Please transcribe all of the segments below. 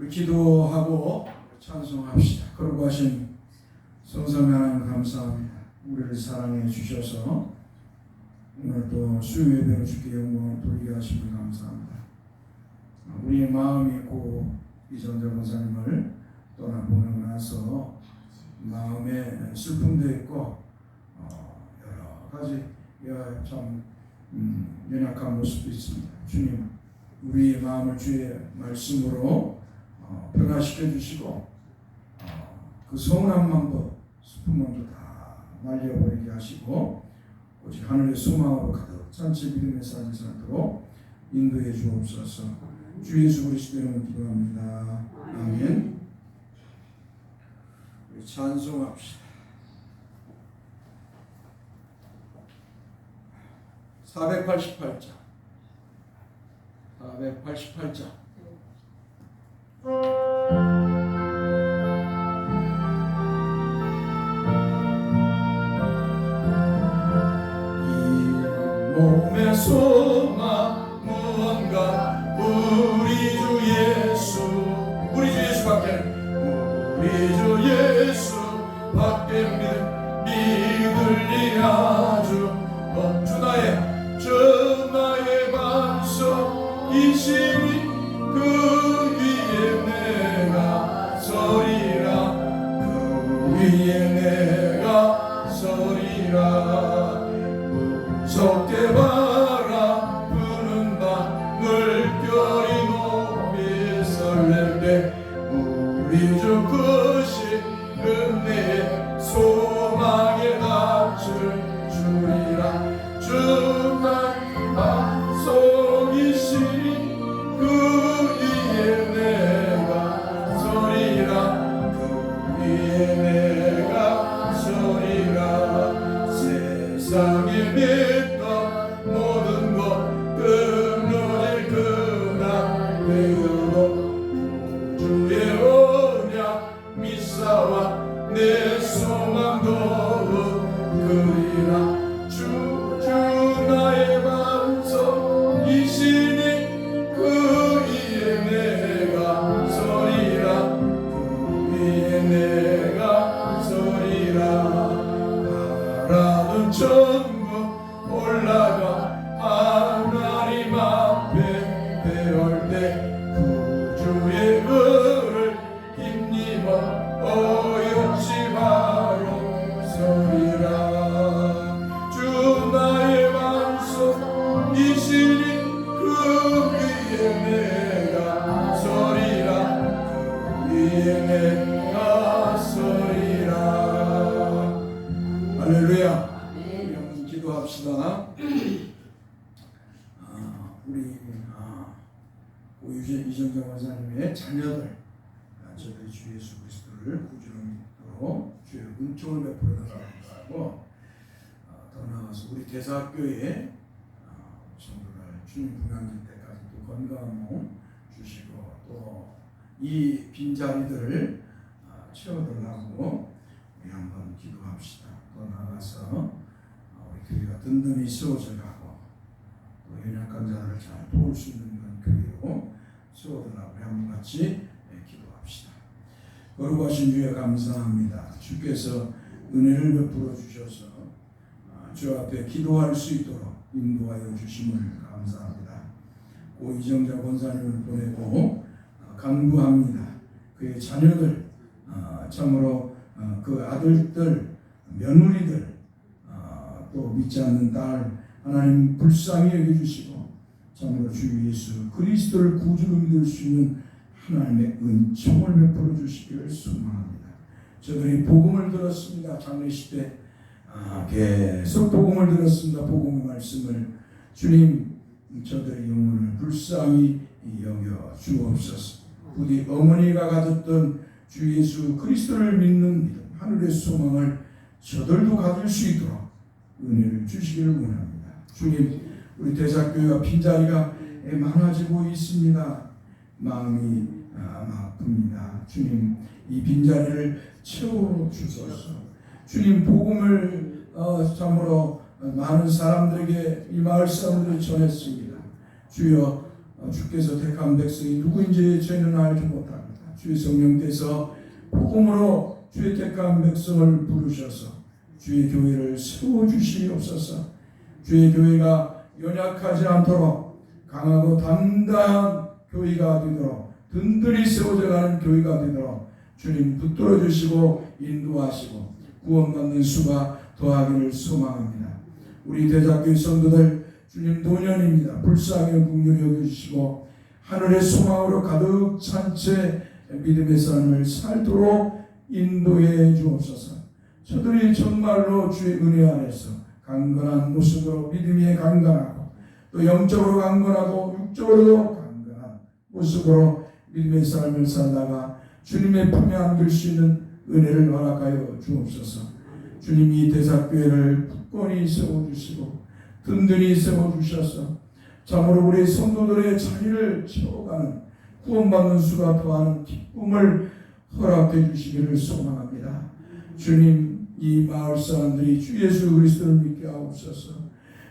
우리 기도하고 찬송합시다. 그러고 하신 성삼위 하나님 감사합니다. 우리를 사랑해 주셔서 오늘 또 수요 예배로 주께 영광을 돌리게 하시면 감사합니다. 우리의 마음이 고 이정재 권사님을 떠나보내고 나서 마음에 슬픔도 있고 여러 가지 참 연약한 모습도 있습니다. 주님, 우리의 마음을 주의 말씀으로 변화시켜 주시고 그 서운한 마음도 슬픈 마음도 다 날려버리게 하시고 오직 하늘의 소망으로 가득 찬 믿음의 삶을 살도록 인도해 주옵소서. 주 예수 그리스도의 이름으로 기도합니다. 아멘. 우리 찬송합시다. 488장. 이 몸의 소망 무언가 우리 주 예수밖에 믿을리 아주 주 나의 반석이시니 그 위에 내가 서리라. 그 위에 내가 서리라. 무섭게 바라보는 바 물결이 높이 설렘되 우리 주 크신 은혜의 소망에 닿을 주리라. 주 나의 반석이시니 그 위에 내가 서리라. 그 위에 내가 서리라. 세상에 믿던 모든 것 끊어질 그날 되어도 주의 언약 미사와 내 소망도 그리라. 주 나의 반석이시니 그 위에 내가 서리라. 그 위에 내가 서리라. 바라던 천국 올라가 하나님 앞에 배울 때 구주의 은을 힘입어 어여지 바로 서리라. 주 나의 반석이시니 그 위에 내가 서리라. 그 위에 내가 서리라. 할렐루야. 우리 기도합시다. 우리 이정재 권사님의 자녀들 저희 주 예수 그리스도를 구주로 믿도록 주의 은총을 베풀어 달라고 더 나아가서 우리 대사학교에 성도들 주님 분양될 때까지 또 건강한 몸 주시고 또 이 빈자리들을 채워달라고 우리 한번 기도합시다. 또 나아가서 우리 교회가 든든히 세워져 가고 또 연약한 자들을 잘 도울 수 있는 그런 교회로 세워달라고 우리 한번 같이 기도합시다. 거룩하신 주여 감사합니다. 주께서 은혜를 베풀어 주셔서 주 앞에 기도할 수 있도록 인도하여 주심을 감사합니다. 고 이정재 권사님을 보내고 간구합니다. 그의 자녀들 참으로 그 아들들 며느리들 또 믿지 않는 딸 하나님 불쌍히 여겨주시고 참으로 주 예수 그리스도를 구주로 믿을 수 있는 하나님의 은총을 베풀어 주시기를 소망합니다. 저들이 복음을 들었습니다. 장례식 때 계속 복음을 들었습니다. 복음의 말씀을 주님 저들의 영혼을 불쌍히 여겨 주옵소서. 부디 어머니가 가졌던 주 예수 그리스도를 믿는 믿음 하늘의 소망을 저들도 가질 수 있도록 은혜를 주시기를 원합니다. 주님, 우리 대사교회가 빈자리가 많아지고 있습니다. 마음이 아픕니다. 주님, 이 빈자리를 채워주소서. 주님, 복음을 참으로 많은 사람들에게 이 마을 사람들이 전했습니다. 주여 주께서 택한 백성이 누구인지 저희는 알지 못합니다. 주의 성령께서 복음으로 주의 택한 백성을 부르셔서 주의 교회를 세워주시옵소서. 주의 교회가 연약하지 않도록 강하고 담대한 교회가 되도록, 든든히 세워져가는 교회가 되도록 주님 붙들어 주시고 인도하시고 구원받는 수가 더하기를 소망합니다. 우리 대작교회 성도들 주님 노년입니다. 불쌍히 긍휼히 여겨주시고 하늘의 소망으로 가득 찬 채 믿음의 삶을 살도록 인도해 주옵소서. 저들이 정말로 주의 은혜 안에서 강건한 모습으로 믿음이 강건하고 또 영적으로 강건하고 육적으로도 강건한 모습으로 믿음의 삶을 살다가 주님의 품에 안길 수 있는 은혜를 허락하여 주옵소서. 주님이 대작교회를 굳건히 세워주시고 든든히 세워주셔서 참으로 우리 성도들의 자리를 채워가는 구원받는 수가 더하는 기쁨을 허락해 주시기를 소망합니다. 주님, 이 마을 사람들이 주 예수 그리스도를 믿게 하옵소서.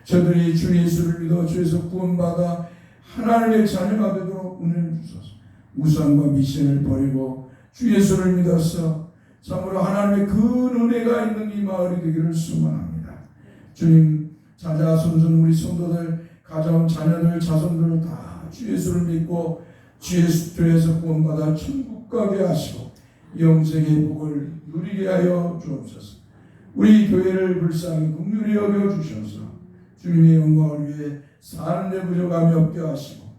저들이 주 예수를 믿어 주에서 구원받아 하나님의 자녀가 되도록 은혜를 주소서. 우상과 미신을 버리고 주 예수를 믿어서 참으로 하나님의 그 은혜가 있는 이 마을이 되기를 소망합니다. 주님, 자자손손 우리 성도들, 가정, 자녀들, 자손들 다 주 예수를 믿고 주 예수에서 구원받아 천국 가게 하시고 영생의 복을 누리게 하여 주옵소서. 우리 교회를 불쌍히 긍휼히 여겨 주셔서 주님의 영광을 위해 사는 데 부족함이 없게 하시고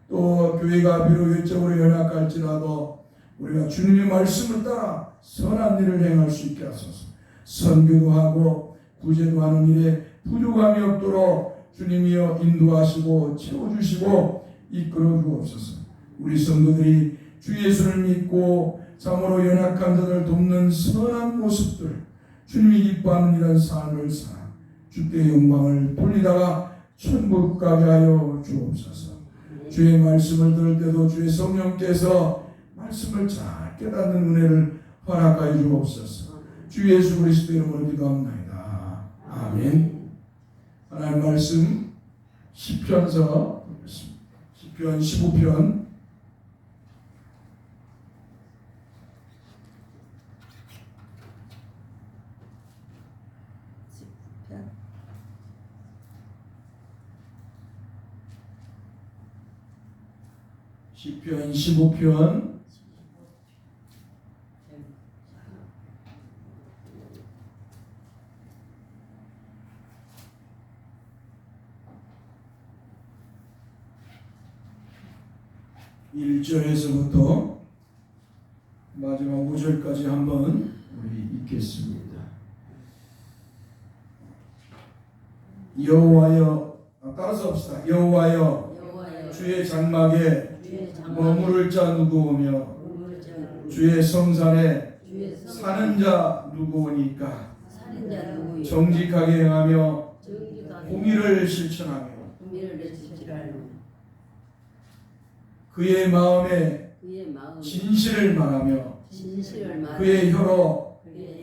또 교회가 비록 외적으로 연약할지라도 우리가 주님의 말씀을 따라 선한 일을 행할 수 있게 하소서. 선교도 하고 구제도 하는 일에 부족함이 없도록 주님이여 인도하시고 채워주시고 이끌어 주옵소서. 우리 성도들이 주 예수를 믿고 참으로 연약한 자들을 돕는 선한 모습들, 주님이 기뻐하는 이런 삶을 살아 주께 영광을 돌리다가 천국 가게 하여 주옵소서. 주의 말씀을 들을 때도 주의 성령께서 말씀을 잘 깨닫는 은혜를 허락하여 주옵소서. 주 예수 그리스도 이름으로 기도합니다. 아멘. 하나님 말씀 시편서 시편 15편 15편 1절에서부터 마지막 5절까지 한번 우리 읽겠습니다. 여호와여, 따라서 합시다. 여호와여, 주의 장막에 머무를 자 누구오며 주의 성산에 사는 자 누구오니까. 정직하게 행하며 공의를 실천하며 그의 마음에 진실을 말하며 그의 혀로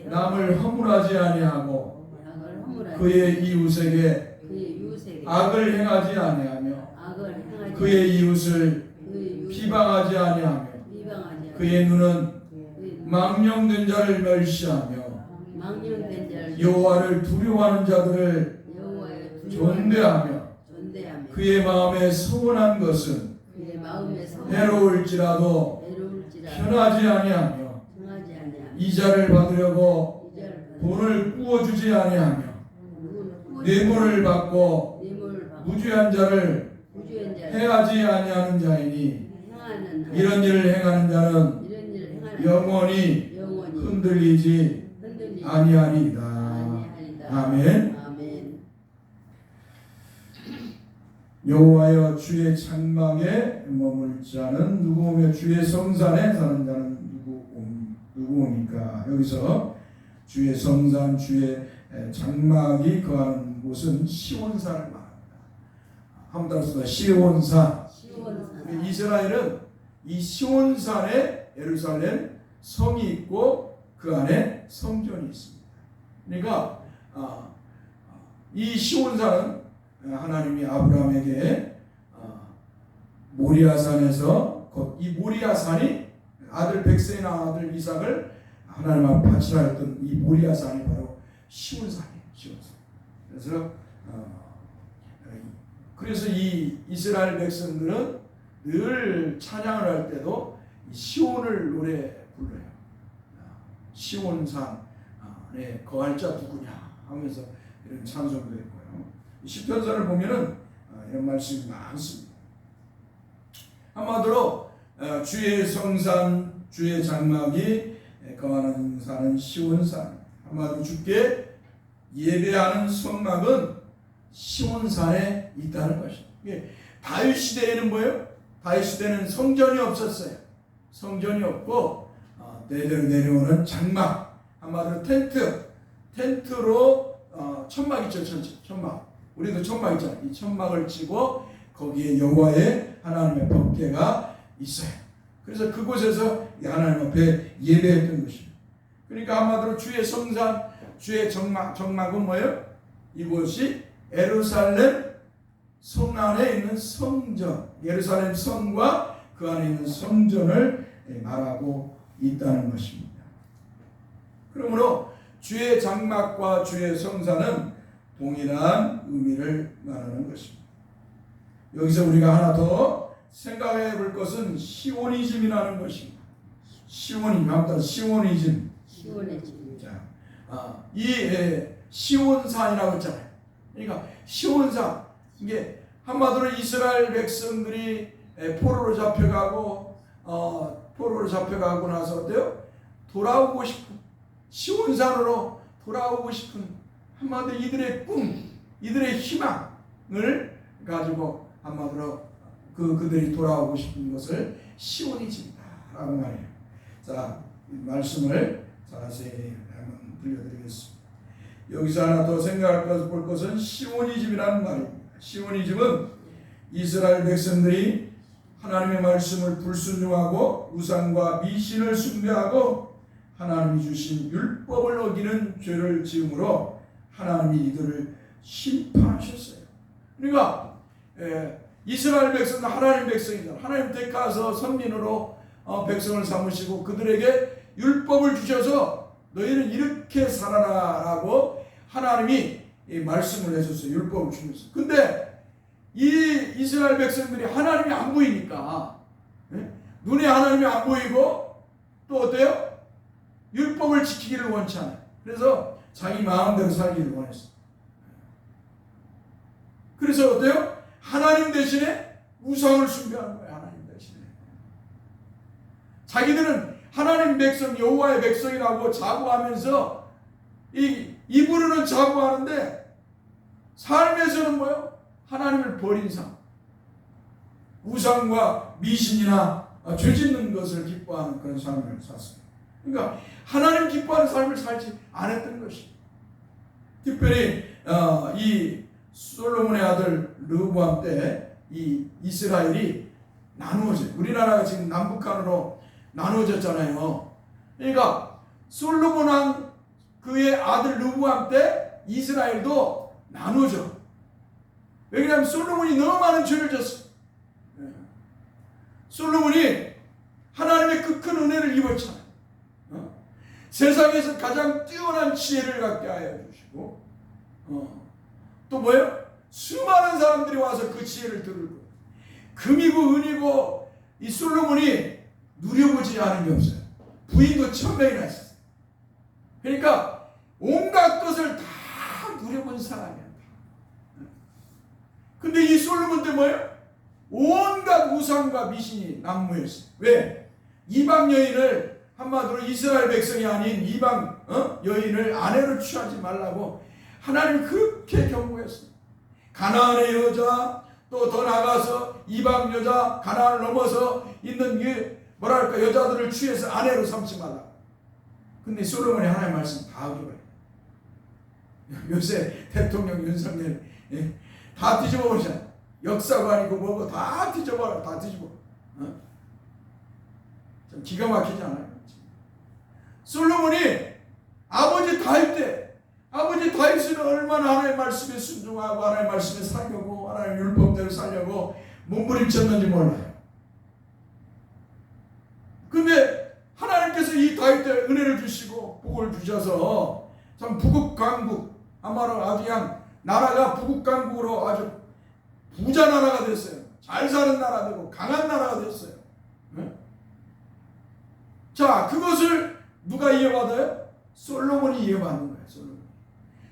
남을 허물하지 아니하고 그의 이웃에게 악을 행하지 아니하며 그의 이웃을 비방하지 아니하며 그의 눈은 망령된 자를 멸시하며 여호와를 두려워하는 자들을 존대하며 그의 마음에 서운한 것은 해로울지라도 편하지 아니하며 이자를 받으려고 돈을 꾸어주지 아니하며 뇌물을 받고 무죄한 자를 해하지 아니하는 자이니 이런 일을 행하는 자는 영원히 흔들리지 아니하리이다. 아멘. 여호와여, 주의 장막에 머물 자는 누구오며 주의 성산에 사는 자는 누구오니까. 여기서 주의 성산, 주의 장막이 거하는 곳은 시온산을 말합니다. 한번 따라서 시온산. 이스라엘은 이 시온산에 예루살렘 성이 있고 그 안에 성전이 있습니다. 그러니까 이 시온산은 하나님이 아브라함에게 모리아산에서 이 모리아산이 아들 백세나 아들 이삭을 하나님 앞에 바치라 했던 이 모리아산이 바로 시온산이에요. 시온산. 그래서 이 이스라엘 백성들은 늘 찬양을 할 때도 시온을 노래 불러요. 시온산에 거할 자 누구냐 하면서 이런 찬송도 있고요. 시편서를 보면은 이런 말씀이 많습니다. 한마디로 주의 성산, 주의 장막이 거하는 산은 시온산. 한마디로 주께 예배하는 성막은 시온산에 있다는 것입니다. 다윗 시대에는 뭐예요? 다윗 시대는 성전이 없었어요. 성전이 없고 대대로 내려오는 장막, 한마디로 텐트로 천막 있죠, 천막. 우리도 천막 있잖아요. 이 천막을 치고 거기에 여호와의 하나님의 법궤가 있어요. 그래서 그곳에서 하나님 앞에 예배했던 것입니다. 그러니까 한마디로 주의 성산, 주의 정막은 뭐예요? 이곳이 예루살렘 성 안에 있는 성전, 예루살렘 성과 그 안에 있는 성전을 말하고 있다는 것입니다. 그러므로 주의 장막과 주의 성산은 동일한 의미를 말하는 것입니다. 여기서 우리가 하나 더 생각해 볼 것은 시오니즘이라는 것입니다. 시오니즘. 이 시온산이라고 했잖아요. 그러니까 시온산, 이게 한마디로 이스라엘 백성들이 포로로 잡혀가고 나서 어때요? 돌아오고 싶은, 시온산으로 돌아오고 싶은, 한마디로 이들의 꿈, 이들의 희망을 가지고 한마디로 그들이 돌아오고 싶은 것을 시오니즘이다라고 말해요. 자, 말씀을 자세히 한번 들려드리겠습니다. 여기서 하나 더 생각할 볼 것은 시오니즘이라는 말입니다. 시오니즘은 이스라엘 백성들이 하나님의 말씀을 불순종하고 우상과 미신을 숭배하고 하나님이 주신 율법을 어기는 죄를 지음으로 하나님이 이들을 심판하셨어요. 그러니까 이스라엘 백성은 하나님 백성이다. 하나님 택하서 선민으로 백성을 삼으시고 그들에게 율법을 주셔서 너희는 이렇게 살아라라고 하나님이 말씀을 해줬어요. 율법을 주면서. 근데 이 이스라엘 백성들이 하나님이 안 보이니까, 눈에 하나님이 안 보이고 또 어때요? 율법을 지키기를 원치 않아요. 그래서 자기 마음대로 살기를 원했어요. 그래서 어때요? 하나님 대신에 우상을 숭배하는 거예요. 하나님 대신에. 자기들은 하나님 백성, 여호와의 백성이라고 자부하면서 입으로는 자부하는데 삶에서는 뭐예요? 하나님을 버린 삶. 우상과 미신이나 죄 짓는 것을 기뻐하는 그런 삶을 샀습니다. 그러니까 하나님 기뻐하는 삶을 살지 않았던 것입니다. 특별히 이 솔로몬의 아들 르호보암 때 이 이스라엘이 나누어져요. 우리나라가 지금 남북한으로 나누어졌잖아요. 그러니까 솔로몬 왕 그의 아들 르호보암 때 이스라엘도 나누어져. 왜냐하면 솔로몬이 너무 많은 죄를 졌어. 솔로몬이 하나님의 그 큰 은혜를 입었잖아요. 세상에서 가장 뛰어난 지혜를 갖게 하여 주시고 또 뭐예요? 수많은 사람들이 와서 그 지혜를 들고 금이고 은이고 이 솔로몬이 누려보지 않은 게 없어요. 부인도 1000명이나 있었어요. 그러니까 온갖 것을 다 누려본 사람이야. 근데 이 솔로몬 때 뭐예요? 온갖 우상과 미신이 난무했어요. 왜? 이방 여인을, 한마디로 이스라엘 백성이 아닌 이방 여인을 아내로 취하지 말라고 하나님이 그렇게 경고했어요. 가나안의 여자, 또 더 나아가서 이방 여자, 가나안을 넘어서 있는 뭐랄까 여자들을 취해서 아내로 삼지 말라. 근데 솔로몬이 하나님의 말씀 다 어겨버려요. 요새 대통령 윤석열 다 뒤집어 버리잖아. 역사관이고 뭐고 다 뒤집어버려. 다 뒤집어. 좀 기가 막히지 않아요? 솔로몬이 아버지 다윗 때, 아버지 다윗은 얼마나 하나님의 말씀에 순종하고 하나님의 말씀에 살려고 하나님의 율법대로 살려고 몸부림쳤는지 몰라요. 근데 하나님께서 이 다윗에 은혜를 주시고 복을 주셔서 참 부국강국, 아마도 아주 그냥 나라가 부국강국으로 아주 부자 나라가 됐어요. 잘 사는 나라 되고 강한 나라가 됐어요. 네? 자, 그것을 누가 이어받아요? 솔로몬이 이어받는 거예요. 솔로몬.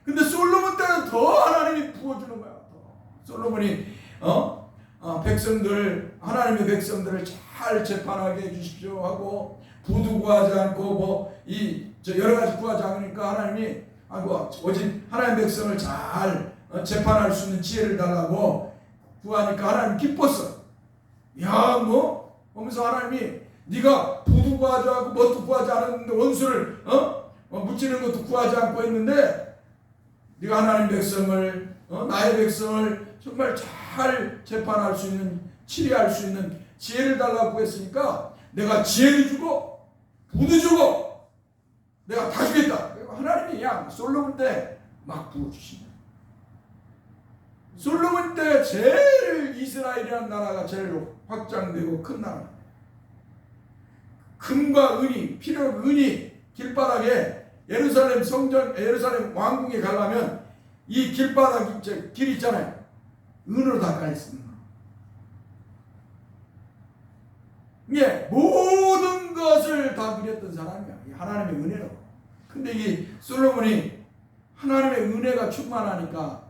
근데 솔로몬 때는 더 하나님이 부어주는 거야. 솔로몬이 백성들, 하나님의 백성들을 잘 재판하게 해주십시오 하고 부도 구하지 않고 여러 가지 구하지 않으니까 하나님이 오직 하나님의 백성을 잘 재판할 수 있는 지혜를 달라고 구하니까 하나님 기뻤어. 야, 하면서 하나님이 네가 부도 구하지 않고 뭣도 구하지 않았는데 원수를 묻히는 것도 구하지 않고 했는데 네가 하나님 백성을 나의 백성을 정말 잘 재판할 수 있는, 치리할 수 있는 지혜를 달라고 했으니까 내가 지혜도 주고 부도 주고 내가 다 주겠다. 하나님이 그냥 솔로몬 때 막 부어주신다. 솔로몬 때 제일 이스라엘이라는 나라가 제일 확장되고 큰 나라. 금과 은이, 피력, 은이 길바닥에 예루살렘 성전, 예루살렘 왕궁에 가려면 이 길바닥, 길 있잖아요. 은으로 다 깔렸습니다. 예, 모든 것을 다 누렸던 사람이야. 하나님의 은혜로. 근데 이 솔로몬이 하나님의 은혜가 충만하니까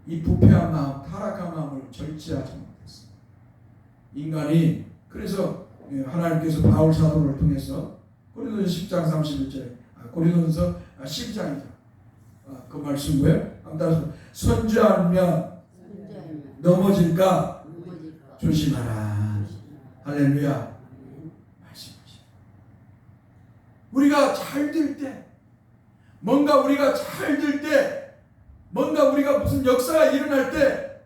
이 부패한 마음, 타락한 마음을 절제하지 못했어. 인간이 그래서 하나님께서 바울 사도를 통해서 고린도서 10장 31절에 고린도서 12장이죠. 그 말씀 뭐예요? 따라서 선지하면 넘어질까 조심하라. 할렐루야. 말씀하시죠. 우리가 잘 될 때, 뭔가 우리가 잘 될 때, 뭔가 우리가 무슨 역사가 일어날 때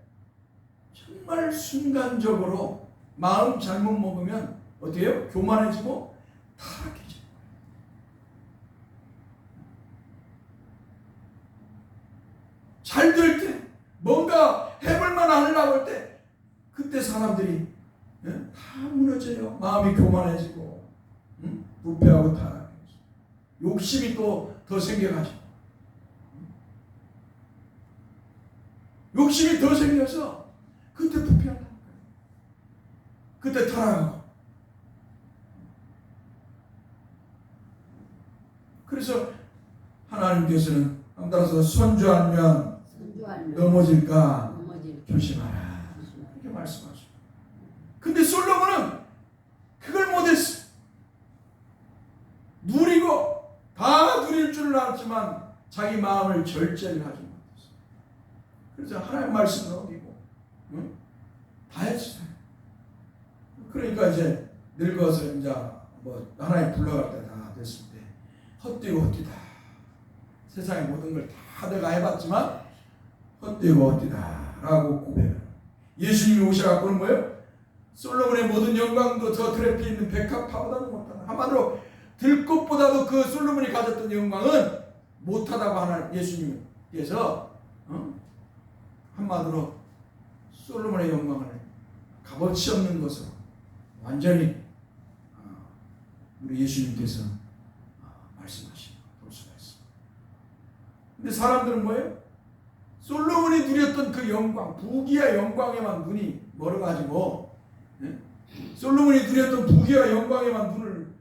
정말 순간적으로 마음 잘못 먹으면 어떻게 해요? 교만해지고 타락해지고. 잘 될 때, 뭔가 해볼만 하려고 할 때 그때 사람들이 다 무너져요. 마음이 교만해지고 부패하고 타락해지고 욕심이 또 더 생겨가지고 욕심이 더 생겨서 그때 부패한다는 거예요. 그때 타락하고. 그래서 하나님께서는 따라서 손주하면 넘어질까 조심하라. 이렇게 말씀하시고. 근데 솔로몬은 그걸 못했어. 누리고 다 누릴 줄은 알았지만 자기 마음을 절제를 하지 못했어. 그래서 하나님 말씀을 어기고 다 했어요. 그러니까 이제 늙어서 이제 하나님 불러갈 때 다 됐을 때 헛되고 헛되다. 세상의 모든 걸 다 내가 해봤지만 헛되고 헛되다 라고 고백을. 예수님이 오셔갖고는 뭐예요? 솔로몬의 모든 영광도 저 트래피에 있는 백합화보다는 못하다. 한마디로 들꽃보다도 그 솔로몬이 가졌던 영광은 못하다고 하는 예수님께서 한마디로 솔로몬의 영광을 값어치 없는 것으로 완전히 우리 예수님께서 말씀하시고 볼 수가 있습니다. 근데 사람들은 뭐예요? 솔로몬이 누렸던 그 영광, 부귀와 영광에만 눈이 멀어가지고, 솔로몬이 누렸던 부귀와 영광에만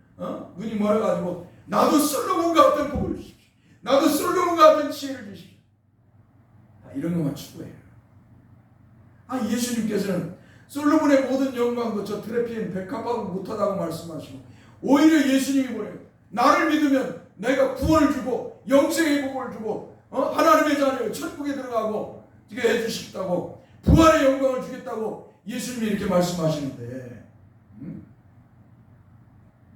눈이 멀어가지고, 나도 솔로몬 같은 복을 주십시오. 나도 솔로몬 같은 지혜를 주십시오. 이런 것만 추구해요. 예수님께서는 솔로몬의 모든 영광도 저 트래피엔 백합하고 못하다고 말씀하시고, 오히려 예수님이 뭐예요? 나를 믿으면 내가 구원을 주고 영생의 복을 주고 하나님의 자녀 천국에 들어가고 이게 해주시겠다고 부활의 영광을 주겠다고 예수님이 이렇게 말씀하시는데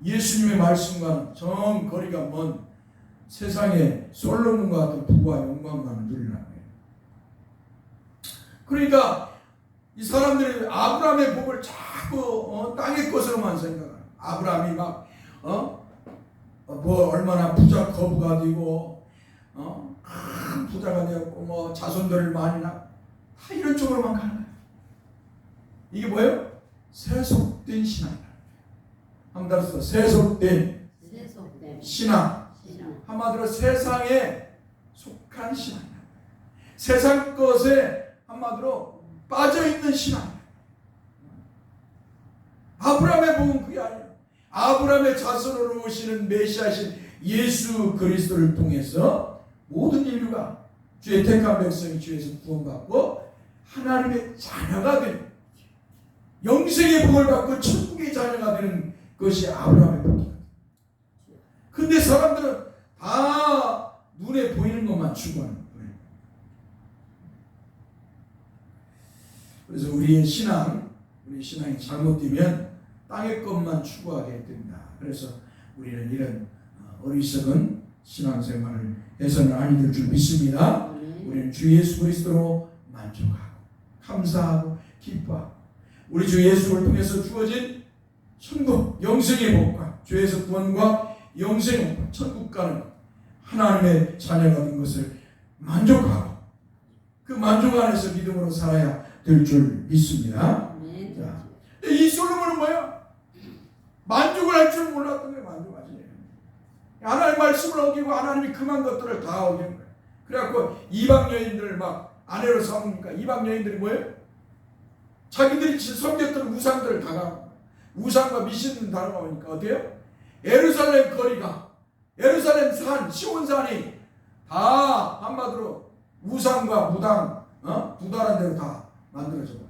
예수님의 말씀과는 정 거리가 먼 세상의 솔로몬과 같은 부와 영광만을 누리라는 거예요. 그러니까 이 사람들이 아브라함의 복을 자꾸 땅의 것으로만 생각하는. 아브라함이 막 얼마나 부자 거부가 되고 큰 부자가 되었고 자손들을 많이 낳고 다 이런 쪽으로만 가는 거예요. 이게 뭐예요? 세속된 신앙이다. 한번 더 세속된 신앙. 한마디로 세상에 속한 신앙이다. 세상 것에 한마디로 빠져있는 신앙이다. 아브라함의 복은 그게 아니에요. 아브라함의 자손으로 오시는 메시아신 예수 그리스도를 통해서 모든 인류가 주의 택한 백성이 주에서 구원받고 하나님의 자녀가 되는, 영생의 복을 받고 천국의 자녀가 되는 것이 아브라함의 복이다. 근데 사람들은 다 눈에 보이는 것만 추구하는 거예요. 그래서 우리 신앙이 잘못되면 땅의 것만 추구하게 됩니다. 그래서 우리는 이런 어리석은 신앙생활을 해서는 아니 될 줄 믿습니다. 우리는 주 예수 그리스도로 만족하고 감사하고 기뻐하고 우리 주 예수를 통해서 주어진 천국 영생의 복과 죄에서 구원과 영생의 복, 천국 가는 것, 하나님의 자녀가 된 것을 만족하고 그 만족 안에서 믿음으로 살아야 될 줄 믿습니다. 자, 이 솔로몬은 뭐야? 만족을 할 줄 몰랐던 게 만족하지. 하나님 말씀을 어기고 하나님이 금한 것들을 다 어기는 거예요. 그래갖고 이방 여인들을 막 아내로 삼으니까 이방 여인들이 뭐예요? 자기들이 섬겼던 우상들을 다가고 우상과 미신을 다가오니까 어때요? 예루살렘 거리가, 예루살렘 산, 시온산이 다 한마디로 우상과 무당, 부달한 대로 다 만들어져 버렸어요.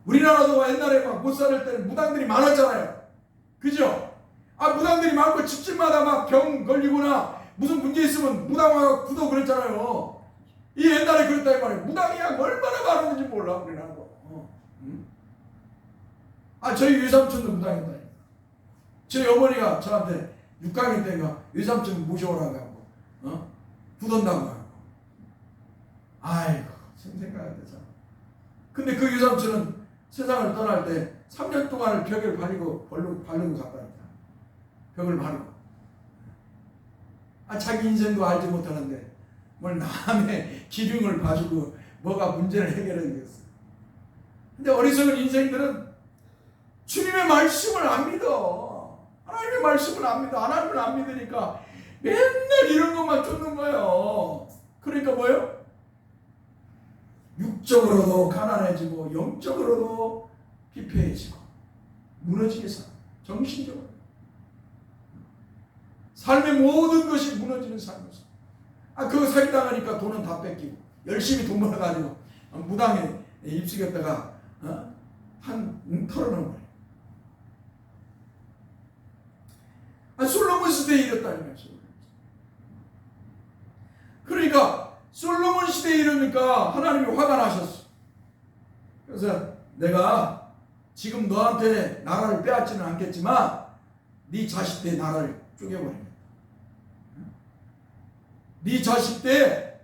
우리나라도 옛날에 막 못 살을 때는 무당들이 많았잖아요. 그죠? 무당들이 많고 집집마다 막 병 걸리거나 무슨 문제 있으면 무당 와서 구도 그랬잖아요. 이 옛날에 그랬다 이 말이에요. 무당이 얼마나 많았는지 몰라 우리나라도. 저희 외삼촌도 무당이다. 저희 어머니가 저한테 6학년 때가 외삼촌 모셔오라고 하고 부던다고 하고. 아이고 생각할 때 참. 근데 그 외삼촌은 세상을 떠날 때 3년 동안을 벽을 바르고 갔다니까. 벽을 바르고. 자기 인생도 알지 못하는데 뭘 남의 기둥을 봐주고 뭐가 문제를 해결해야겠어. 근데 어리석은 인생들은 주님의 말씀을 안 믿어. 하나님의 말씀을 안 믿어. 하나님을 안 믿으니까 맨날 이런 것만 쫓는 거예요. 그러니까 뭐예요? 육적으로도 가난해지고 영적으로도 피폐해지고 무너지게 살아. 정신적으로. 삶의 모든 것이 무너지는 삶이었어. 그거 사기당하니까 돈은 다 뺏기고 열심히 돈 벌어가지고 무당에 입숙했다가 털어놓은 거예요. 솔로몬 시대에 이랬다는 거예요. 그러니까 솔로몬 시대에 이러니까 하나님이 화가 나셨어. 그래서 내가 지금 너한테 나라를 빼앗지는 않겠지만 네 자식 때 나라를 쪼개버립니다. 네 자식 때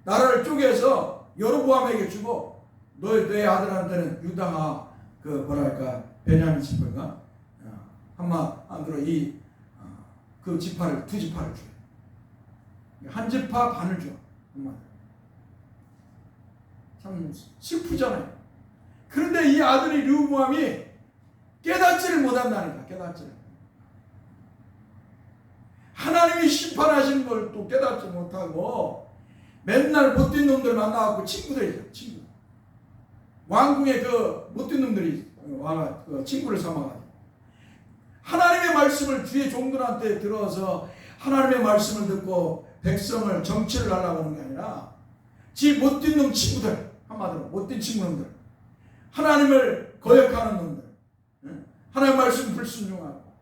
나라를 쪼개서 여로보암에게 주고 너의 아들한테는 유다가 베냐민 지파가 한마디로 그 지파를 두 지파를 줘요. 한 지파 반을 줘. 참 슬프잖아요. 그런데 이 아들이 르호보암이 깨닫지를 못한다니까. 깨닫지를. 하나님이 심판하신 걸 또 깨닫지 못하고 맨날 못된 놈들 만나갖고 친구들이죠. 친구. 왕궁에 그 못된 놈들이 와가 그 친구를 삼아가지고 하나님의 말씀을 주의 종들한테 들어서 하나님의 말씀을 듣고 백성을 정치를 하려고 하는 게 아니라 지 못된 놈 친구들, 한마디로 못된 친구놈들, 하나님을 거역하는 놈들, 하나님의 말씀 불순종하고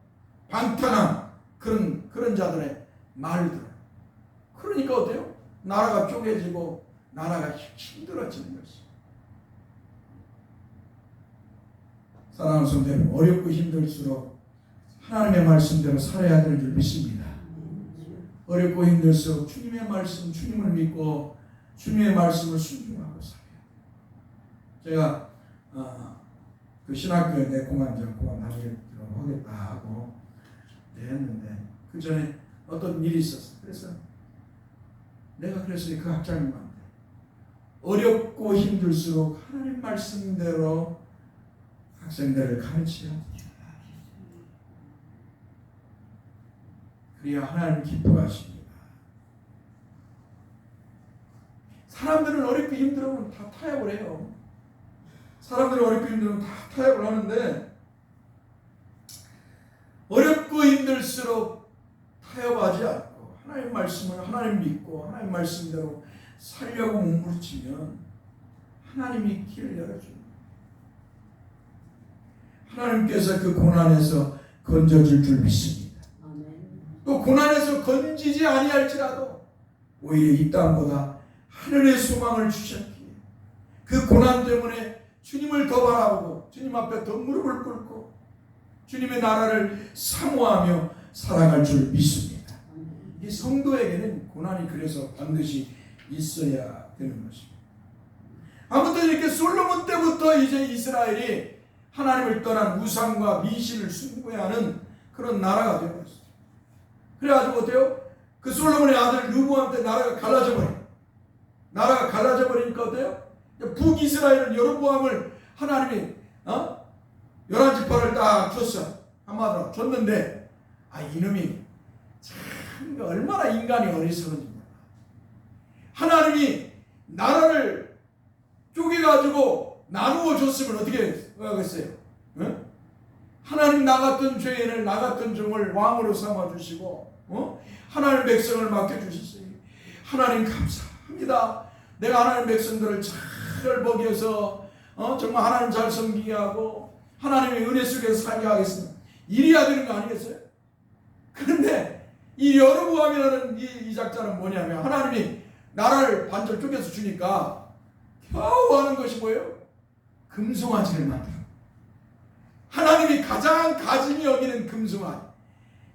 방탕한 그런 자들의 말을 들어요. 그러니까 어때요? 나라가 쪼개지고 나라가 힘들어지는 것이. 사랑하는 성도 여러분, 어렵고 힘들수록 하나님의 말씀대로 살아야 되는 줄 믿습니다. 어렵고 힘들수록 주님의 말씀, 주님을 믿고 주님의 말씀을 순종하고 살아요. 제가 그 신학교에 내 공안하겠다 하고 했는데 그 전에 어떤 일이 있었어. 그래서 내가 그 학장님한테 어렵고 힘들수록 하나님의 하나님 말씀대로 학생들을 가르쳐야 돼요. 그래야 하나님 기뻐하십니다. 사람들은 어렵고 힘들으면 다 타협을 해요. 사람들이 어렵고 힘들면 다 타협을 하는데 어렵고 힘들수록 타협하지 않고 하나님 말씀을 하나님 믿고 하나님 말씀대로 살려고 몸부림치면 하나님이 길을 열어줍니다. 하나님께서 그 고난에서 건져줄 줄 믿습니다. 또 고난에서 건지지 아니할지라도 오히려 이 땅보다 하늘의 소망을 주셨기에 그 고난 때문에 주님을 더 바라보고 주님 앞에 더 무릎을 꿇고 주님의 나라를 사모하며 살아갈 줄 믿습니다. 이 성도에게는 고난이 그래서 반드시 있어야 되는 것입니다. 아무튼 이렇게 솔로몬 때부터 이제 이스라엘이 하나님을 떠난 우상과 미신을 숭배하는 그런 나라가 되어버렸어요. 그래가지고 어때요? 그 솔로몬의 아들 르브암 때 나라가 갈라져 버리니까 어때요? 북이스라엘은 여로보암을 하나님이 11지파를 딱 줬어. 한마디로 줬는데 이놈이 참 얼마나 인간이 어리석은지 몰라. 하나님이 나라를 쪼개가지고 나누어 줬으면 어떻게 하겠어요? 응? 하나님 나 같은 죄인을 나 같은 종을 왕으로 삼아주시고 하나님 백성을 맡겨주셨어요. 하나님 감사합니다. 내가 하나님 백성들을 잘 먹여서 정말 하나님 잘 섬기게 하고 하나님의 은혜 속에서 살게 하겠습니다. 이래야 되는 거 아니겠어요? 그런데 이 여로보암이라는 이 작자는 뭐냐면 하나님이 나라를 반절 쪼개서 주니까 겨우 하는 것이 뭐예요? 금송아지를 만들어. 하나님이 가장 가짐이 여기는 금송아지.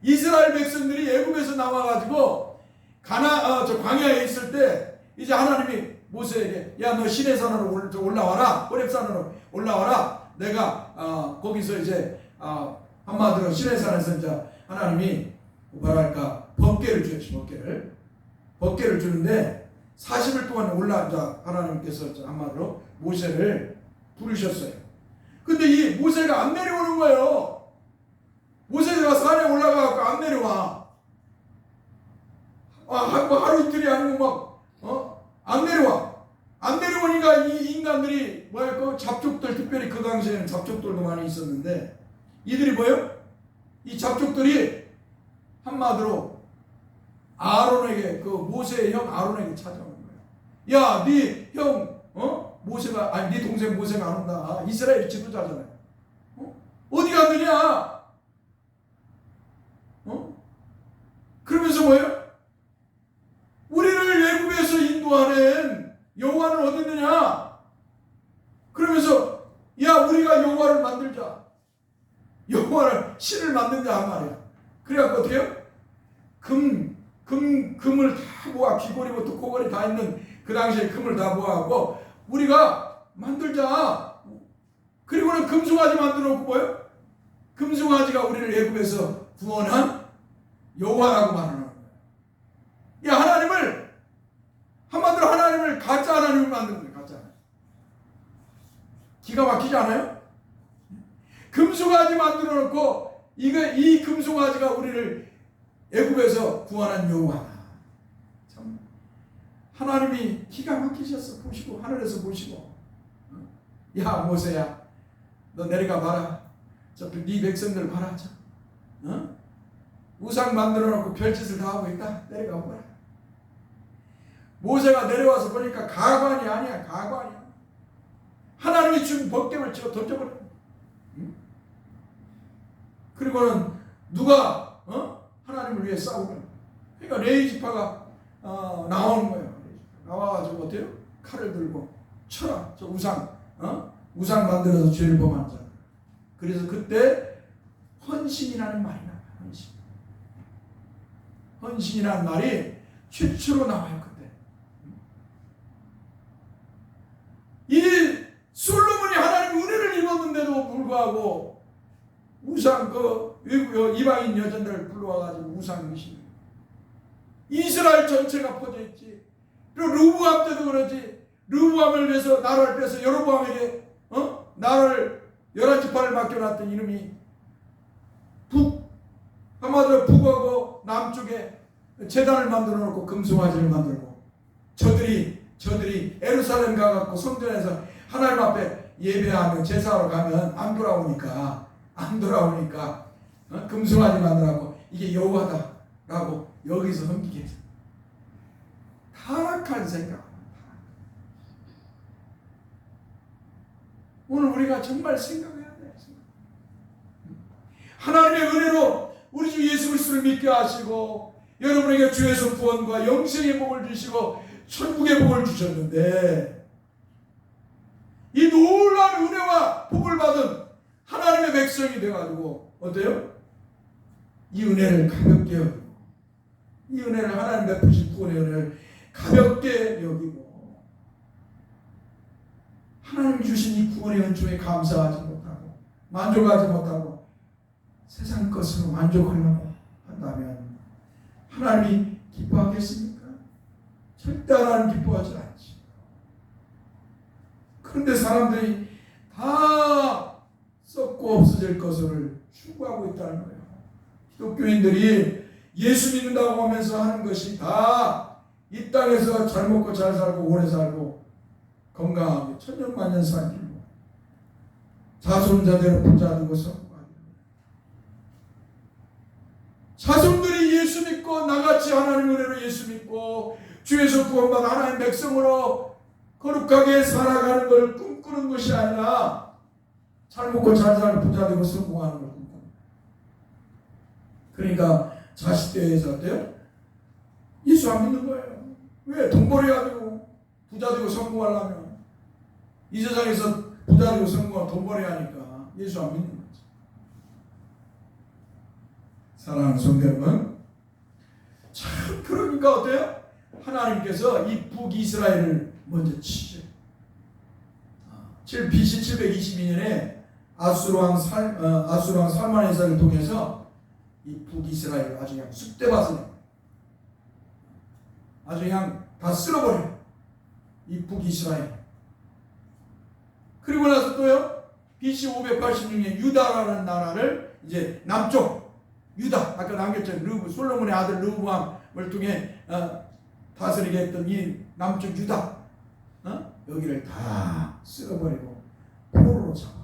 이스라엘 백성들이 애굽에서 나와가지고 광야에 있을 때 이제 하나님이 모세에게 야 너 시내산으로 올라와라. 호렙산으로 올라와라. 내가 거기서 이제 한마디로 시내산에서 이제 하나님이 뭐랄까 번개를 주셨지. 번개를 주는데 40일 동안 하나님께서 한마디로 모세를 부르셨어요. 근데 이 모세가 안 내려오는 거예요. 모세가 산에 올라가서 안 내려와. 하루 이틀이 아니고 안 내려와. 안 내려오니까 이 인간들이 잡족들, 특별히 그 당시에는 잡족들도 많이 있었는데 이들이 뭐예요? 이 잡족들이 한마디로 아론에게 모세의 형 아론에게 찾아오는 거예요. 야, 네 형 모세가 네 동생 모세가 안 온다. 이스라엘 지도자잖아요. 어디 갔느냐? 그러면서 뭐예요? 우리를 애굽에서 인도하는 여호와는 어디 있느냐? 그러면서 야 우리가 여호와를 만들자. 여호와를 신을 만들자 한 말이야. 그래갖고 어떻게 해요? 금을 다 모아 귀걸이부터 코걸이 다 있는 그 당시에 금을 다 모아갖고 우리가 만들자. 그리고는 금송아지 만들어 놓고 뭐예요? 금송아지가 우리를 애굽에서 구원한 여호와라고 말하는 거예요. 야 하나님을 한마디로 하나님을 가짜 하나님을 만든 거예요. 가짜 하나님. 기가 막히지 않아요? 금송아지 만들어 놓고 이 금송아지가 우리를 애굽에서 구원한 여호와. 참 하나님이 기가 막히셨어. 보시고 하늘에서 보시고 야 모세야 너 내려가 봐라. 네 백성들 봐라. 우상 만들어 놓고 별짓을 다 하고 있다. 내려가 보라. 모세가 내려와서 보니까 가관이 아니야. 가관이야. 하나님이 준 번개를 치고 던져버려. 그리고는 누가 하나님을 위해 싸우는. 그러니까 레위 지파가 나오는 거예요. 나와가지고 어때요? 칼을 들고 쳐라. 저 우상 만들어서 죄를 범한 자. 그래서 그때 헌신이라는 말이 나와요. 헌신이라는 말이 최초로 나와요. 그때 이 솔로몬이 하나님 은혜를 입었는데도 불구하고 우상 외국 이방인 여자들을 불러와가지고 우상 의식. 이스라엘 전체가 퍼져 있지. 그리고 르브암 때도 그러지. 르브암을 위해서 나라를 빼서 여로보암에게 나라를 11지파를 맡겨놨던 이놈이 한마디로 북하고 남쪽에 제단을 만들어 놓고 금송아지를 만들고 저들이 예루살렘 가갖고 성전에서 하나님 앞에 예배하며 제사하러 가면 안 돌아오니까 금송아지 만들라고 이게 여호와다라고 여기서 섬기게 해서 타락한 생각. 오늘 우리가 정말 생각해야 돼. 하나님의 은혜로 우리 주 예수 그리스도를 믿게 하시고 여러분에게 주에서 구원과 영생의 복을 주시고 천국의 복을 주셨는데 이 놀라운 은혜와 복을 받은 하나님의 백성이 돼가지고 어때요? 이 은혜를 가볍게 여기고 이 은혜를 하나님 베푸신 구원의 은혜를 가볍게 여기고 하나님이 주신 이 구원의 은총에 감사하지 못하고 만족하지 못하고 세상 것으로 만족하려고 한다면 하나님이 기뻐하겠습니까? 절대 하나님 기뻐하지 않지. 그런데 사람들이 다 썩고 없어질 것을 추구하고 있다는 거예요. 기독교인들이 예수 믿는다고 하면서 하는 것이 다 이 땅에서 잘 먹고 잘 살고 오래 살고 건강하게 천년만년 살기로 자손자대로 부자 되고 성공하기로 자손들이 예수 믿고 나같이 하나님 은혜로 예수 믿고 주에서 구원받아 하나님 백성으로 거룩하게 살아가는 걸 꿈꾸는 것이 아니라 잘 먹고 잘 살고 부자 되고 성공하는 걸 꿈꾸는 거예요. 그러니까 자식대에서 어때요? 예수 안 믿는 거예요. 왜? 돈 벌어야 되고 부자 되고 성공하려면 이 세상에서 부자 되고 성공하고 돈 벌어야 하니까 예수 안 믿는 거지. 사랑하는 성도 여러분, 참 그러니까 어때요? 하나님께서 이 북이스라엘을 먼저 치죠. BC 722년에 아수르왕 살마네사를 통해서 이 북이스라엘을 아주 그냥 쑥대밭을 아주 그냥 다 쓸어버려요. 이 북이스라엘. 그리고 나서 또요, BC 586년 유다라는 나라를 이제 남쪽 유다, 아까 남겼죠. 솔로몬의 아들 르브암을 통해 다스리게 했던 이 남쪽 유다, 여기를 다 쓸어버리고 포로로 잡아가게.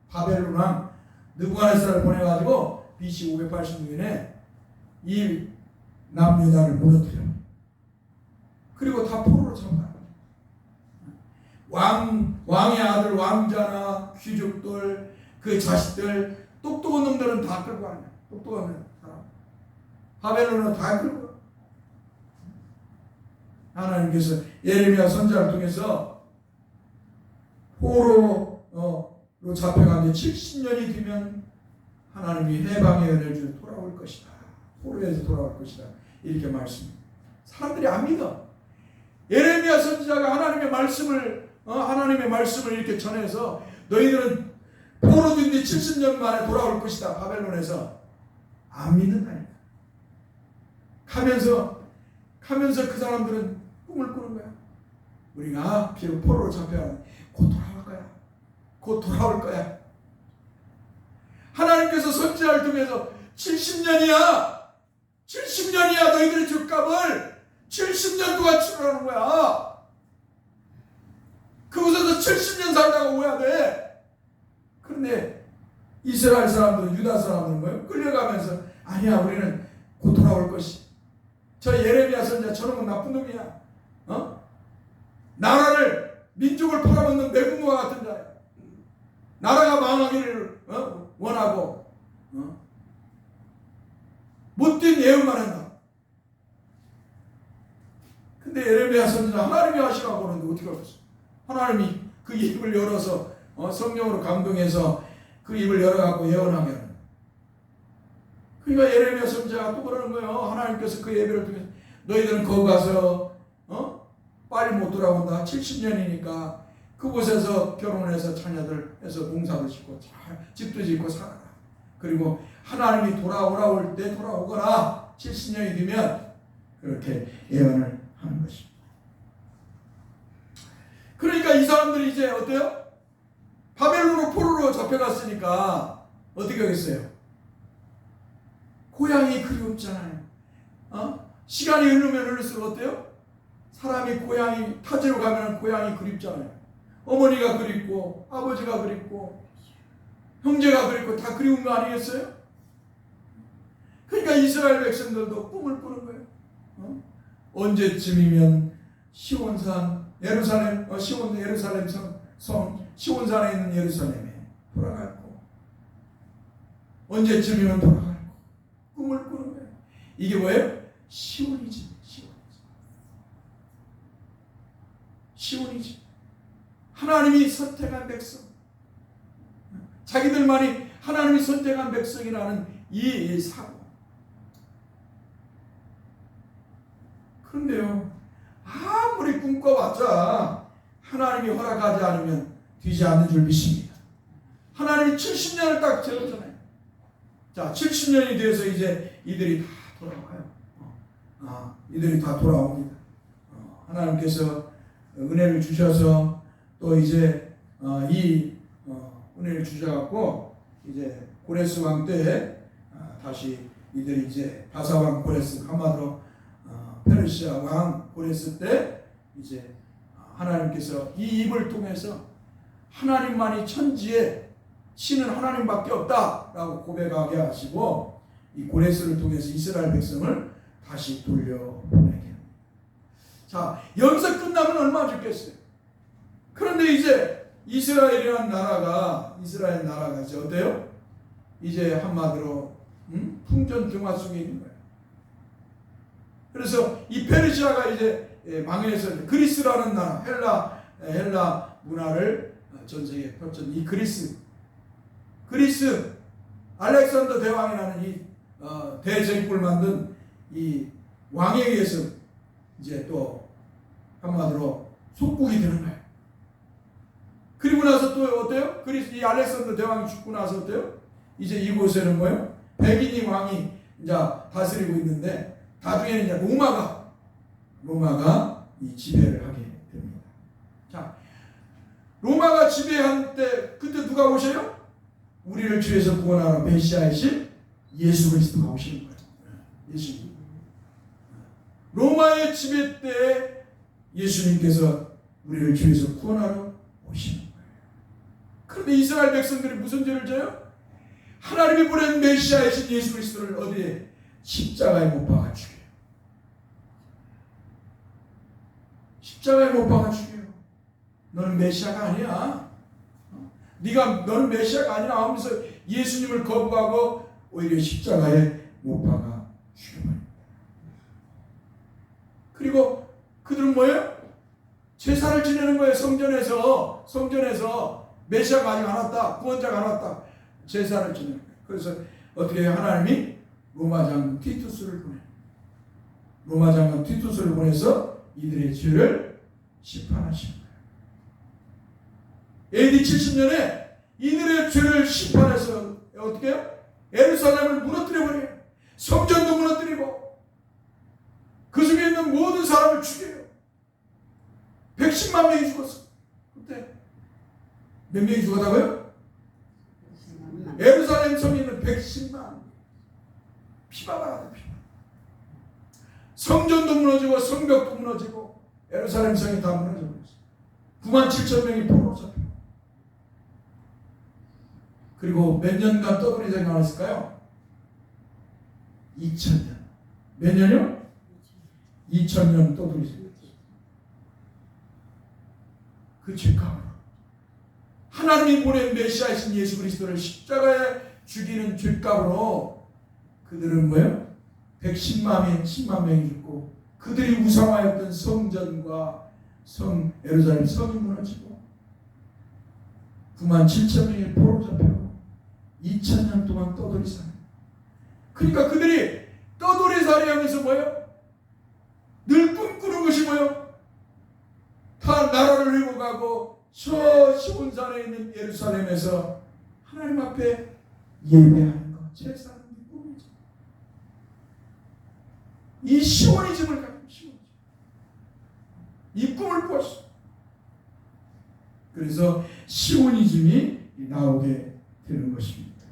바벨론 왕 느부갓네살을 보내가지고 BC 586년에 이 남유다를 무너뜨려. 그리고 다 포로로 잡아가요. 왕의 아들 왕자나 귀족들 그 자식들 똑똑한 놈들은 다 끌고 가냐. 똑똑한 사람. 바벨론은 다 끌고 가. 하나님께서 예레미야 선지자를 통해서 포로로 잡혀간 지 70년이 되면 하나님이 해방의 은혜를 주어 돌아올 것이다. 포로에서 돌아올 것이다. 이렇게 말씀합니다. 사람들이 안 믿어. 예레미야 선지자가 하나님의 말씀을 이렇게 전해서 너희들은 포로 된 뒤 70년 만에 돌아올 것이다. 바벨론에서 안 믿는다니까. 가면서 그 사람들은 꿈을 꾸는 거야. 우리가 비록 포로로 잡혀야 곧 돌아올 거야. 하나님께서 선지자를 통해서 70년이야 너희들의 죗값을 70년 동안 치르라는 거야. 그곳에서 70년 살다가 오야 돼. 그런데 이스라엘 사람들은, 유다 사람들은 뭐예요? 끌려가면서 아니야, 우리는 곧 돌아올 것이. 저 예레미야 선지자 저놈은 나쁜 놈이야. 나라를, 민족을 팔아먹는 매국노와 같은 자야. 나라가 망하기를 원하고 못된 예언만 한다. 근데 예레미야 선지자 하나님이 하시라고 하는데 어떻게 하겠어? 하나님이 그 입을 열어서 성령으로 감동해서 그 입을 열어갖고 예언하게 하는. 그러니까 예레미야 선지자가 또 그러는 거예요. 하나님께서 그 예배를 통해서 너희들은 거기 가서 빨리 못 돌아온다. 70년이니까 그곳에서 결혼해서 자녀들 해서 농사도 짓고 집도 짓고 살아라. 그리고 하나님이 돌아올 때 돌아오거나 70년이 되면 그렇게 예언을 하는 것입니다. 사람들이 이제 어때요? 바벨론 포로로 잡혀갔으니까 어떻게 하겠어요? 고향이 그리웠잖아요. 시간이 흐르면 흐를수록 어때요? 사람이 고향이 타지로 가면 고향이 그립잖아요. 어머니가 그립고 아버지가 그립고 형제가 그립고 다 그리운 거 아니겠어요? 그러니까 이스라엘 백성들도 꿈을 꾸는 거예요. 언제쯤이면 시온산 예루살렘 예루살렘 성 시온산에 있는 예루살렘에 돌아갈고 언제쯤이면 돌아갈고 꿈을 꾸는 거예요. 이게 뭐예요? 시온이지. 하나님이 선택한 백성, 자기들만이 하나님이 선택한 백성이라는 이 사고. 그런데요, 아무리 꿈꿔봤자 하나님이 허락하지 않으면 되지 않는 줄 믿습니다. 하나님이 70년을 딱 재었잖아요. 자, 70년이 돼서 이제 이들이 다 돌아와요. 이들이 다 돌아옵니다. 하나님께서 은혜를 주셔서 또 이제 이 은혜를 주셔갖고 이제 고레스 왕 때에 다시 이들이 이제 바사 왕 고레스 한마디로 페르시아 왕 고레스 때 이제 하나님께서 이 입을 통해서 하나님만이 천지에 신은 하나님밖에 없다라고 고백하게 하시고 이 고레스를 통해서 이스라엘 백성을 다시 돌려보내게 합니다. 자, 여기서 끝나면 얼마 좋겠어요. 그런데 이제 이스라엘 나라가 이제 어때요? 이제 한마디로 풍전등화 속에 있는 거예요. 그래서 이 페르시아가 이제 망해서 그리스라는 나라, 헬라 문화를 전 세계에 펼쳤던 이 그리스 알렉산더 대왕이라는 이 대제국을 만든 이 왕에 의해서 이제 또 한마디로 속국이 되는 거예요. 그리고 나서 또 어때요? 그리스 이 알렉산더 대왕이 죽고 나서 어때요? 이제 이곳에는 뭐예요? 백인이 왕이 이제 다스리고 있는데 나중에는 이제 로마가 이 지배를 하게 됩니다. 자, 로마가 지배한 때 그때 누가 오셔요? 우리를 죄에서 구원하러 메시아이신 예수 그리스도가 오시는 거예요. 예수님. 로마의 지배 때 예수님께서 우리를 죄에서 구원하러 오시는 거예요. 그런데 이스라엘 백성들이 무슨 죄를 져요? 하나님이 보낸 메시아이신 예수 그리스도를 어디에? 십자가에 못 박아 죽여요. 십자가에 못 박아 죽여요. 너는 메시아가 아니야. 너는 메시아가 아니라 하면서 예수님을 거부하고 오히려 십자가에 못 박아 죽여버립니다. 그리고 그들은 뭐예요? 제사를 지내는 거예요. 성전에서 메시아가 아직 안 왔다. 구원자가 안 왔다. 제사를 지내는 거예요. 그래서 어떻게 해요? 하나님이 로마 장군 티투스를 보내서 이들의 죄를 심판하시는 거예요. AD 70년에 이들의 죄를 심판해서 어떻게 해요? 예루살렘을 무너뜨려버려요. 성전도 무너뜨리고 그 중에 있는 모든 사람을 죽여요. 110만 명이 죽었어. 그때 몇 명이 죽었다고요? 예루살렘 성에 있는 110만 피바다가 돼. 성전도 무너지고 성벽도 무너지고 예루살렘 성이 다 무너져 버렸어요. 9만 7천 명이 포로로 잡혀. 그리고 몇 년간 떠돌이 생활을 했을까요? 2000년. 몇 년이요? 2000년 떠돌이 생활. 그 죄값으로 하나님이 보낸 메시아이신 예수 그리스도를 십자가에 죽이는 죄값으로 그들은 뭐예요? 10만 명이 죽고 그들이 우상화였던 성전과 예루살렘 성이 무너지고 9만 7천 명이 포로로 잡혀 2000년 동안 떠돌이 살아요. 그러니까 그들이 떠돌이 살이하면서 뭐예요? 늘 꿈꾸는 것이 뭐예요? 다 나라를 회복하고 저 시온산에 있는 예루살렘에서 하나님 앞에 예배하는 것, 제사하는 꿈이죠. 이 시온이즘을 가지고 이 꿈을 꾸었어. 그래서 시오니즘이 나오게 되는 것입니다.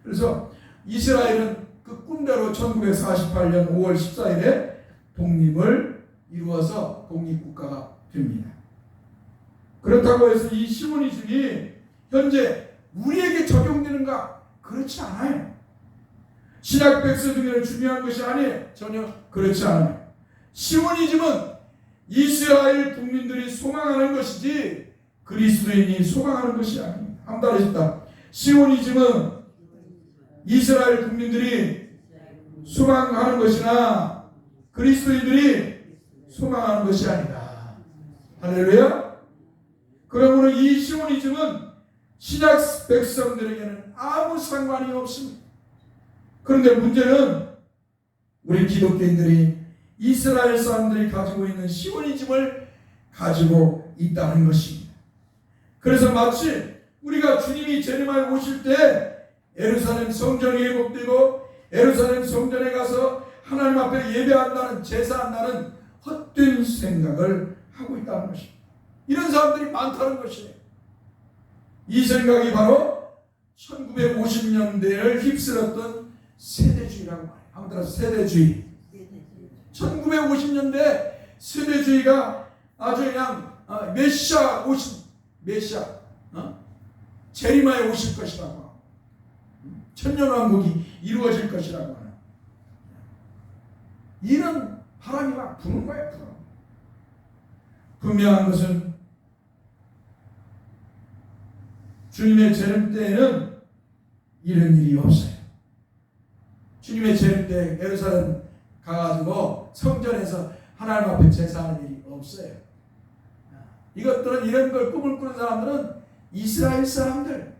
그래서 이스라엘은 그 꿈대로 1948년 5월 14일에 독립을 이루어서 독립국가가 됩니다. 그렇다고 해서 이 시오니즘이 현재 우리에게 적용되는가? 그렇지 않아요. 신약 백서 중에는 중요한 것이 아니에요. 전혀 그렇지 않아요. 시오니즘은 이스라엘 국민들이 소망하는 것이지 그리스도인이 소망하는 것이 아닙니다. 한번 따라하십시다. 시오니즘은 이스라엘 국민들이 소망하는 것이나 그리스도인들이 소망하는 것이 아니다. 할렐루야. 그러므로 이 시오니즘은 신약 백성들에게는 아무 상관이 없습니다. 그런데 문제는 우리 기독교인들이 이스라엘 사람들이 가지고 있는 시오니즘을 가지고 있다는 것입니다. 그래서 마치 우리가 주님이 재림하여 오실 때 예루살렘 성전이 회복되고 예루살렘 성전에 가서 하나님 앞에 예배한다는, 제사한다는 헛된 생각을 하고 있다는 것입니다. 이런 사람들이 많다는 것이에요. 이 생각이 바로 1950년대를 휩쓸었던 세대주의라고 말해요. 한번 들어서 세대주의. 1950년대 세대주의가 아주 그냥 메시아 재림하여 오실 것이라고, 천년왕국이 이루어질 것이라고 하는 이런 바람이 막 부는 거예요. 분명한 것은 주님의 재림 때에는 이런 일이 없어요. 주님의 재림 때 예루살렘 가가지고 성전에서 하나님 앞에 제사하는 일이 없어요. 이것들은, 이런 걸 꿈을 꾸는 사람들은 이스라엘 사람들,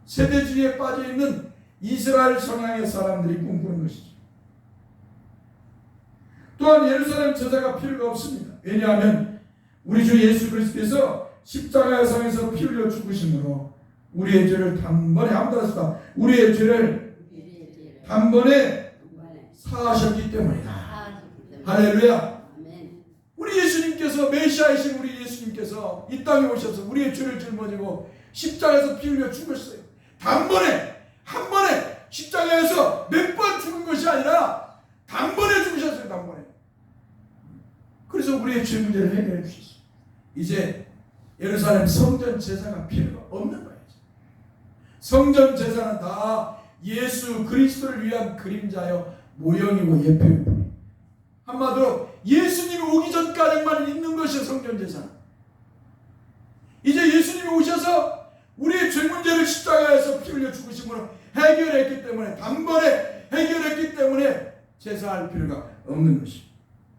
세대주의에 빠져있는 이스라엘 성향의 사람들이 꿈꾸는 것이죠. 또한 예루살렘 제사가 필요가 없습니다. 왜냐하면 우리 주 예수 그리스도께서 십자가상에서 피 흘려 죽으심으로 우리의 죄를 단번에, 한번 더했다, 우리의 죄를 단번에 사하셨기 때문이다. 할렐루야. 우리 예수님께서, 메시아이신 우리 예수님께서 이 땅에 오셔서 우리의 죄를 짊어지고 십자가에서 피 흘려 죽으셨어요. 단번에, 한 번에, 십자가에서 몇 번 죽은 것이 아니라 단번에 죽으셨어요. 단번에. 그래서 우리의 죄 문제를 해결해 주셨어요. 이제 예루살렘 성전 제사가 필요가 없는 거예요. 성전 제사는 다 예수 그리스도를 위한 그림자요 모형이고 예표입니다. 한마디로 예수님이 오기 전까지만 있는 것이 성전 제사는. 이제 예수님이 오셔서 우리의 죄 문제를 십자가에서 피 흘려 죽으심으로 해결했기 때문에, 단번에 해결했기 때문에 제사할 필요가 없는 것입니다.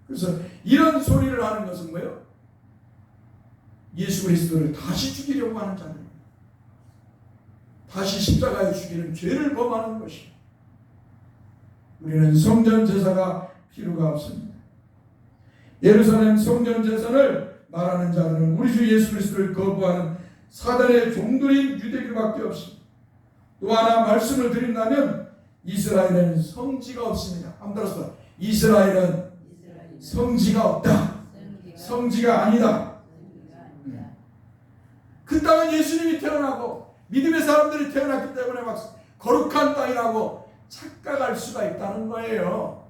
그래서 이런 소리를 하는 것은 뭐예요? 예수 그리스도를 다시 죽이려고 하는 자들입니다. 다시 십자가에 죽이는 죄를 범하는 것입니다. 우리는 성전 제사가 필요가 없습니다. 예루살렘 성전 제사를 말하는 자들은 우리 주 예수 그리스도를 거부하는 사단의 종들인 유대교밖에 없습니다. 또 하나 말씀을 드린다면 이스라엘에는 성지가 없습니다. 한번 들었어. 이스라엘은 성지가 없다. 성지가 아니다. 그 땅은 예수님이 태어나고 믿음의 사람들이 태어났기 때문에 막 거룩한 땅이라고 착각할 수가 있다는 거예요.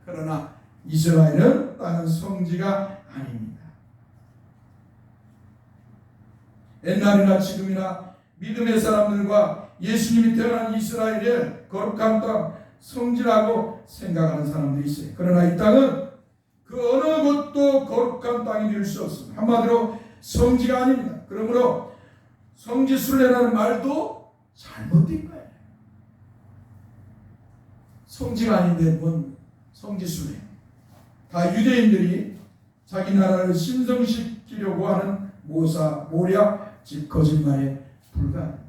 그러나 이스라엘은 땅은 성지가 아닙니다. 옛날이나 지금이나 믿음의 사람들과 예수님이 태어난 이스라엘의 거룩한 땅, 성지라고 생각하는 사람들이 있어요. 그러나 이 땅은 그 어느 곳도 거룩한 땅이 될 수 없습니다. 한마디로 성지가 아닙니다. 그러므로 성지순례라는 말도 잘못된 거예요. 성지가 아닌데 뭔 성지순례. 다 유대인들이 자기 나라를 신성시키려고 하는 모략, 즉 거짓말에 불과합니다.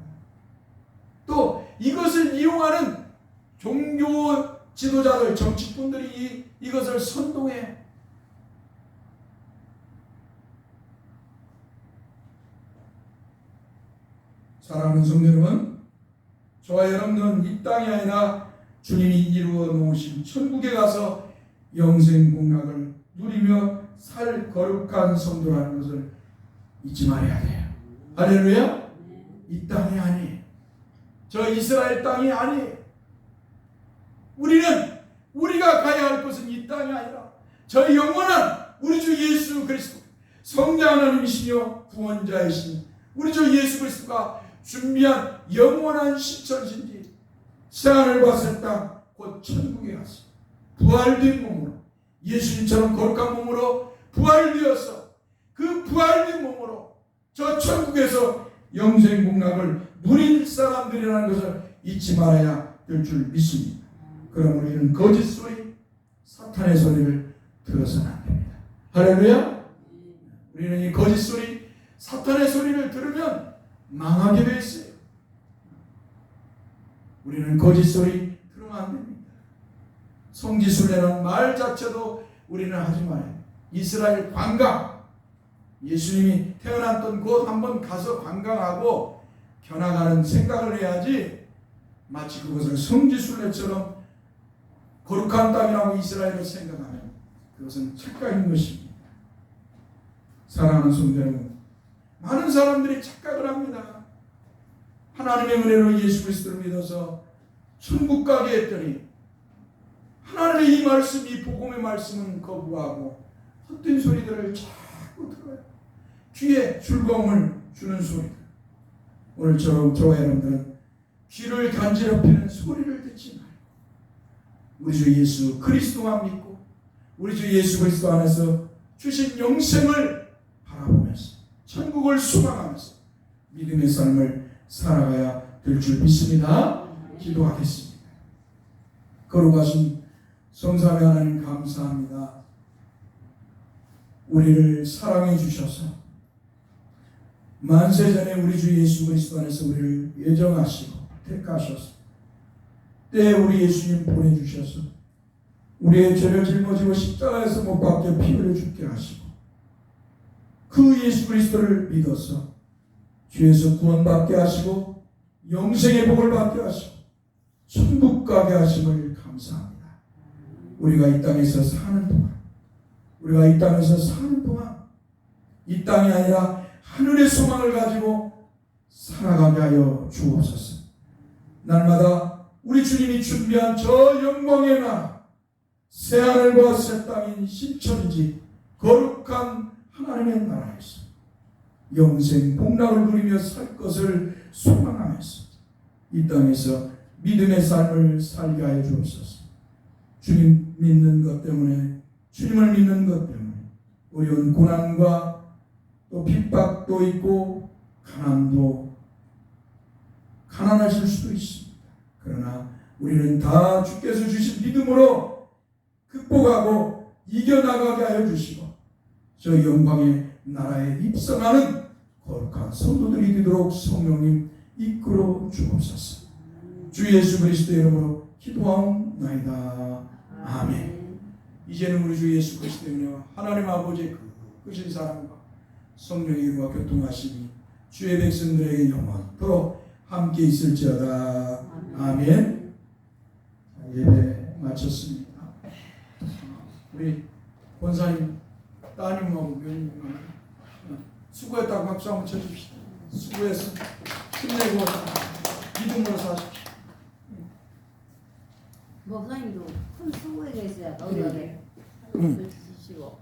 또 이것을 이용하는 종교 지도자들, 정치꾼들이 이것을 선동해요. 사랑하는 성도 여러분, 저와 여러분은 이 땅이 아니라 주님이 이루어 놓으신 천국에 가서 영생 공락을 누리며 살 거룩한 성도라는 것을 잊지 말아야 돼요. 할렐루야. 이 땅이 아니에요. 저 이스라엘 땅이 아니에요. 우리가 가야 할 곳은 이 땅이 아니라 저 영원한 우리 주 예수 그리스도 성자 하나님이시며 구원자이신 우리 주 예수 그리스도가 준비한 영원한 신천지인지 새하늘과 새 땅 곧 천국에 가서 부활된 몸으로 예수님처럼 거룩한 몸으로 부활되어서 그 부활된 몸으로 저 천국에서 영생 복락을 누릴 사람들이라는 것을 잊지 말아야 될 줄 믿습니다. 그러므로 이런 거짓 소리, 사탄의 소리를 들어서는 안 됩니다. 할렐루야. 우리는 이 거짓 소리, 사탄의 소리를 들으면 망하게 되어 있어요. 우리는 거짓 소리 들으면 안 됩니다. 성지순례라는 말 자체도 우리는 하지 말아요. 이스라엘 관광, 예수님이 태어났던 곳 한번 가서 관광하고 견학하는 생각을 해야지 마치 그것을 성지순례처럼 거룩한 땅이라고 이스라엘을 생각하면 그것은 착각인 것입니다. 사랑하는 성도 여러분, 많은 사람들이 착각을 합니다. 하나님의 은혜로 예수 그리스도를 믿어서 천국 가게 했더니 하나님의 이 말씀, 이 복음의 말씀은 거부하고 헛된 소리들을 자꾸 들어요. 귀에 즐거움을 주는 소리들. 오늘처럼 저와 여러분들은 귀를 간지럽히는 소리를 듣지 말고 우리 주 예수 그리스도만 믿고 우리 주 예수 그리스도 안에서 주신 영생을 바라보면서 천국을 소망하면서 믿음의 삶을 살아가야 될 줄 믿습니다. 기도하겠습니다. 거룩하신 성삼위 하나님 감사합니다. 우리를 사랑해 주셔서 만세전에 우리 주 예수 그리스도 안에서 우리를 예정하시고 택하셔서 때에 우리 예수님 보내주셔서 우리의 죄를 짊어지고 십자가에서 못 박혀 피 흘려 죽게 하시고 그 예수 그리스도를 믿어서 죄에서 구원받게 하시고 영생의 복을 받게 하시고 천국 가게 하심을 감사합니다. 우리가 이 땅에서 사는 동안 이 땅이 아니라 하늘의 소망을 가지고 살아가게 하여 주옵소서. 날마다 우리 주님이 준비한 저 영광의 나라, 새하늘과 새 땅인 신천지 거룩한 하나님의 나라에서 영생 복락을 누리며 살 것을 소망하면서 이 땅에서 믿음의 삶을 살게 하여 주옵소서. 주님 믿는 것 때문에, 주님을 믿는 것 때문에 어려운 고난과 또 핍박도 있고 가난하실 수도 있습니다. 그러나 우리는 다 주께서 주신 믿음으로 극복하고 이겨나가게 하여 주시고 저 영광의 나라에 입성하는 거룩한 성도들이 되도록 성령님 이끌어 주옵소서. 주 예수 그리스도의 이름으로 기도하옵나이다. 아멘. 이제는 우리 주 예수 그리스도의 은혜와 하나님 아버지의 크신 사랑과 성령의 일과 교통하심이 주의 백성들에게 영원토록 함께 있을지어다. 아멘. 예배 마쳤습니다. 우리 권사님 따님하고 며느님하고 수고했다고 박수 한번 쳐줍시다. 수고해서 힘내고 믿음으로 사십시오. 목사님도 큰 수고에 계셔야 너희가 주시고.